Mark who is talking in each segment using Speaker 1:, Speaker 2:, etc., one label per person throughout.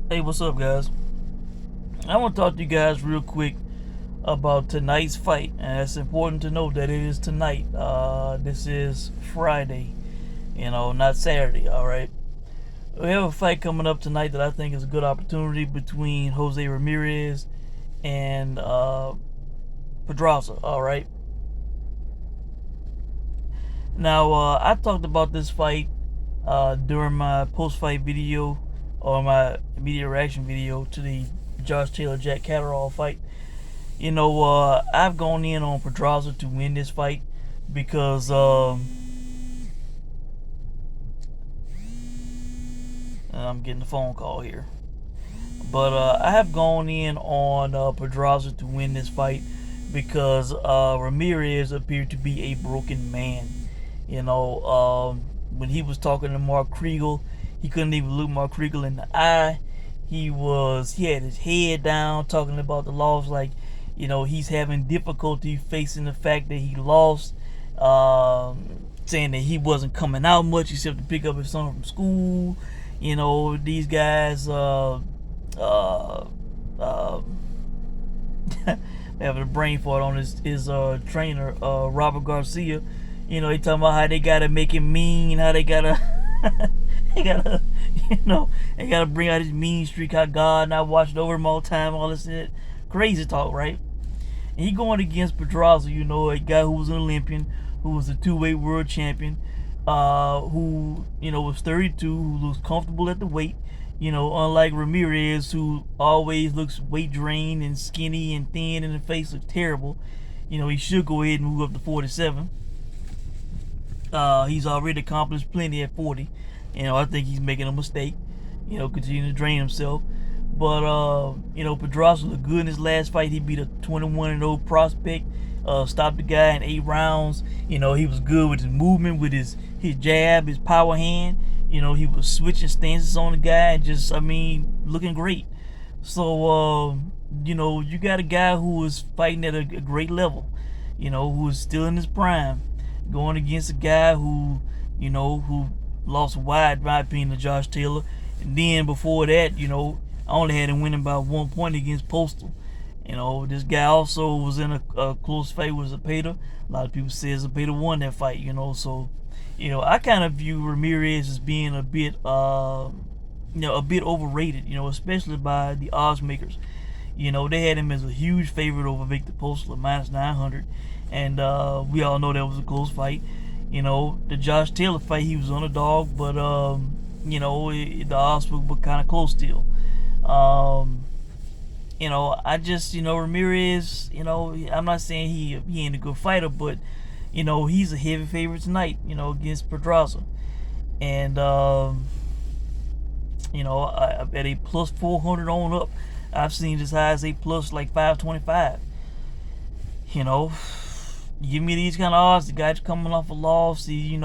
Speaker 1: Hey, what's up, guys? I want to talk to you guys real quick about tonight's fight, and it's important to note that it is tonight. This is Friday, not Saturday. All right, we have a fight coming up tonight that I think is a good opportunity between Jose Ramirez and Pedraza. All right. Now, I talked about this fight during my post-fight video or my immediate reaction video to the Josh Taylor Jack Catterall fight. I've gone in on Pedraza to win this fight because I'm getting a phone call here. But I have gone in on Pedraza to win this fight because Ramirez appeared to be a broken man. When he was talking to Mark Kriegel, he couldn't even look Mark Kriegel in the eye. He had his head down talking about the loss like, he's having difficulty facing the fact that he lost, saying that he wasn't coming out much except to pick up his son from school. These guys uh having a brain fart on his trainer, Robert Garcia. He talking about how they gotta make him mean, how they gotta they gotta they gotta bring out his mean streak, how God not watched over him all the time, all this shit. Crazy talk, right? And he going against Pedraza, a guy who was an Olympian, who was a two-weight world champion, who, was 32, who looks comfortable at the weight, unlike Ramirez, who always looks weight drained and skinny and thin and the face looks terrible. He should go ahead and move up to 47. He's already accomplished plenty at 40. I think he's making a mistake, continuing to drain himself. But, Pedraza looked good in his last fight. He beat a 21-0 prospect, stopped the guy in 8 rounds. He was good with his movement, with his jab, his power hand. He was switching stances on the guy and just, looking great. So, you got a guy who is fighting at a great level, who is still in his prime, going against a guy who lost wide, in my opinion, to Josh Taylor. And then before that, I only had him winning by 1 point against Postal. This guy also was in a close fight with Zepeda. A lot of people say Zepeda won that fight, so, I kind of view Ramirez as being a bit overrated, especially by the odds makers. They had him as a huge favorite over Victor Postal at minus 900. And we all know that was a close fight. The Josh Taylor fight, he was underdog, but, the odds were kind of close still. I just, Ramirez, I'm not saying he ain't a good fighter, but, he's a heavy favorite tonight, against Pedraza. And, at a plus 400 on up, I've seen as high as a plus like 525. Give me these kind of odds. The guy's coming off a loss. He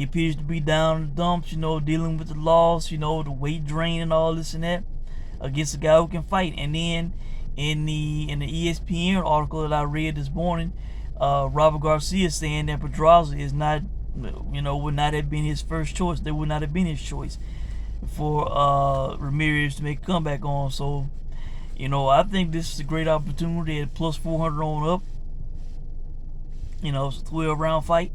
Speaker 1: appears to be down in the dumps, dealing with the loss, the weight drain and all this and that, against a guy who can fight. And then in the ESPN article that I read this morning, Robert Garcia saying that Pedraza is not, would not have been his first choice. That would not have been his choice for Ramirez to make a comeback on. So, I think this is a great opportunity at plus 400 on up. It's a 12-round fight.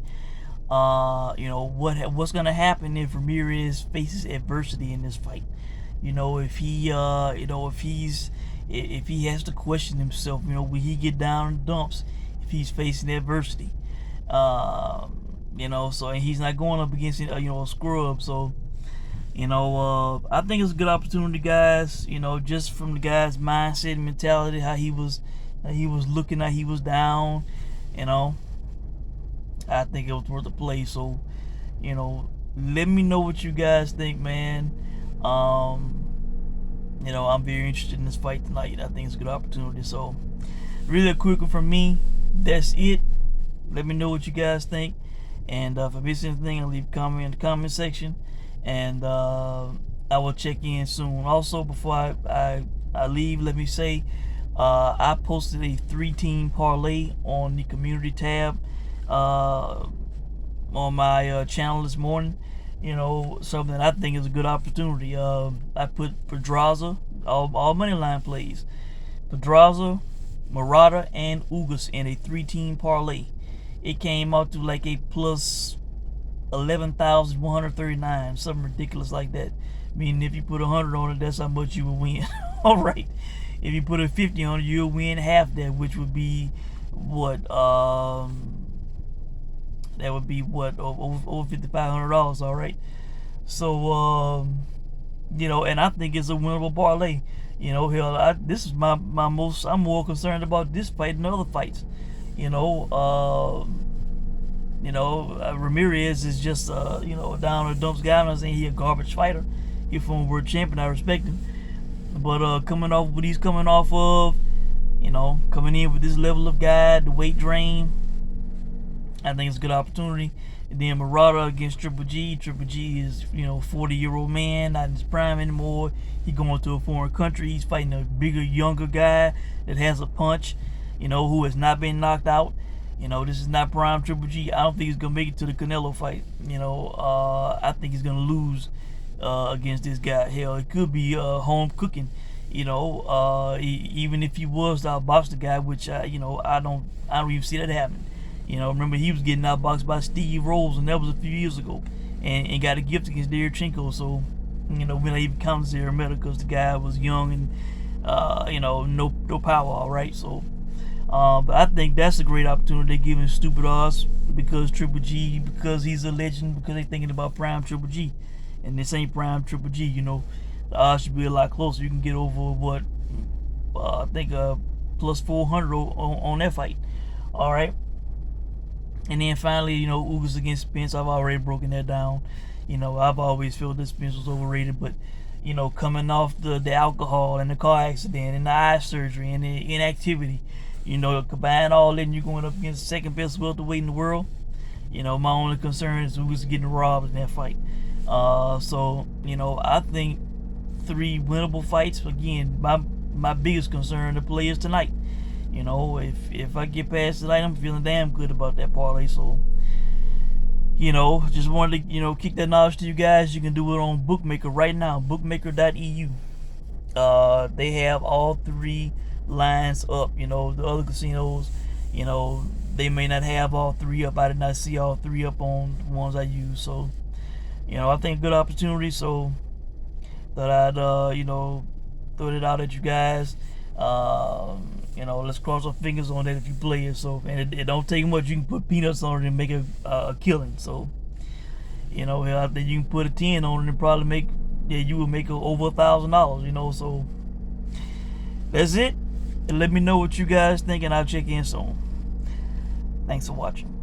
Speaker 1: What's gonna happen if Ramirez faces adversity in this fight? If he has to question himself, will he get down in the dumps if he's facing adversity? So and he's not going up against a scrub. So I think it's a good opportunity, guys. Just from the guy's mindset and mentality, how he was looking, how he was down. I think it was worth a play. So, let me know what you guys think, man. I'm very interested in this fight tonight. I think it's a good opportunity. So, really a quick one from me. That's it. Let me know what you guys think. And if I miss anything, I'll leave a comment in the comment section. And I will check in soon. Also, before I leave, let me say I posted a 3-team parlay on the community tab on my channel this morning. you know, something that I think is a good opportunity. I put Pedraza, all money line plays. Pedraza, Murata, and Ugas in a 3-team parlay. It came out to like a plus 11,139, something ridiculous like that. Meaning if you put 100 on it, that's how much you will win. All right. If you put a 50 on it, you'll win half that, which would be what? That would be what, over $5,500. All right. So you know, and I think it's a winnable parlay. You know, hell, this is my most. I'm more concerned about this fight than other fights. You know, Ramirez is just you know, a down in the dumps guy. I'm not saying he a garbage fighter. He's a former world champion. I respect him, but coming off what he's coming off of, you know, coming in with this level of guy, the weight drain, I think it's a good opportunity. And then Murata against Triple G. Triple G is, you know, 40-year-old man, not in his prime anymore. He going to a foreign country. He's fighting a bigger, younger guy that has a punch, you know, who has not been knocked out. You know, this is not prime Triple G. I don't think he's gonna make it to the Canelo fight. You know, I think he's gonna lose against this guy. Hell, it could be home cooking. You know, even if he was to outbox the guy, which you know, I don't even see that happening. You know, remember he was getting outboxed by Steve Rolls, and that was a few years ago, and got a gift against Derchenko. So, you know, we're not even counting Ramirez because the guy was young and you know, no power. All right, so. But I think that's a great opportunity. They're giving stupid odds because Triple G, because he's a legend, because they're thinking about prime Triple G, and this ain't prime Triple G. You know, the odds should be a lot closer. You can get over what I think plus 400 on that fight. All right, and then finally, you know, Ugas against Spence. I've already broken that down. You know, I've always felt that Spence was overrated, but you know, coming off the alcohol and the car accident and the eye surgery and the inactivity. You know, combine all that and you're going up against the second best welterweight in the world. You know, my only concern is who's getting robbed in that fight. So, you know, I think 3 winnable fights. Again, my biggest concern to play is tonight. You know, if I get past tonight, I'm feeling damn good about that parlay. So, you know, just wanted to, you know, kick that knowledge to you guys. You can do it on Bookmaker right now, bookmaker.eu. They have all 3 lines up. You know, the other casinos, you know, they may not have all 3 up. I did not see all 3 up on the ones I use. So, you know, I think good opportunity. So thought I'd you know, throw it out at you guys. You know, let's cross our fingers on that if you play it. So, and it don't take much. You can put peanuts on it and make a killing. So, you know, out there you can put a 10 on it and probably make, yeah, you will make over $1,000. You know, so that's it. And let me know what you guys think, and I'll check in soon. Thanks for watching.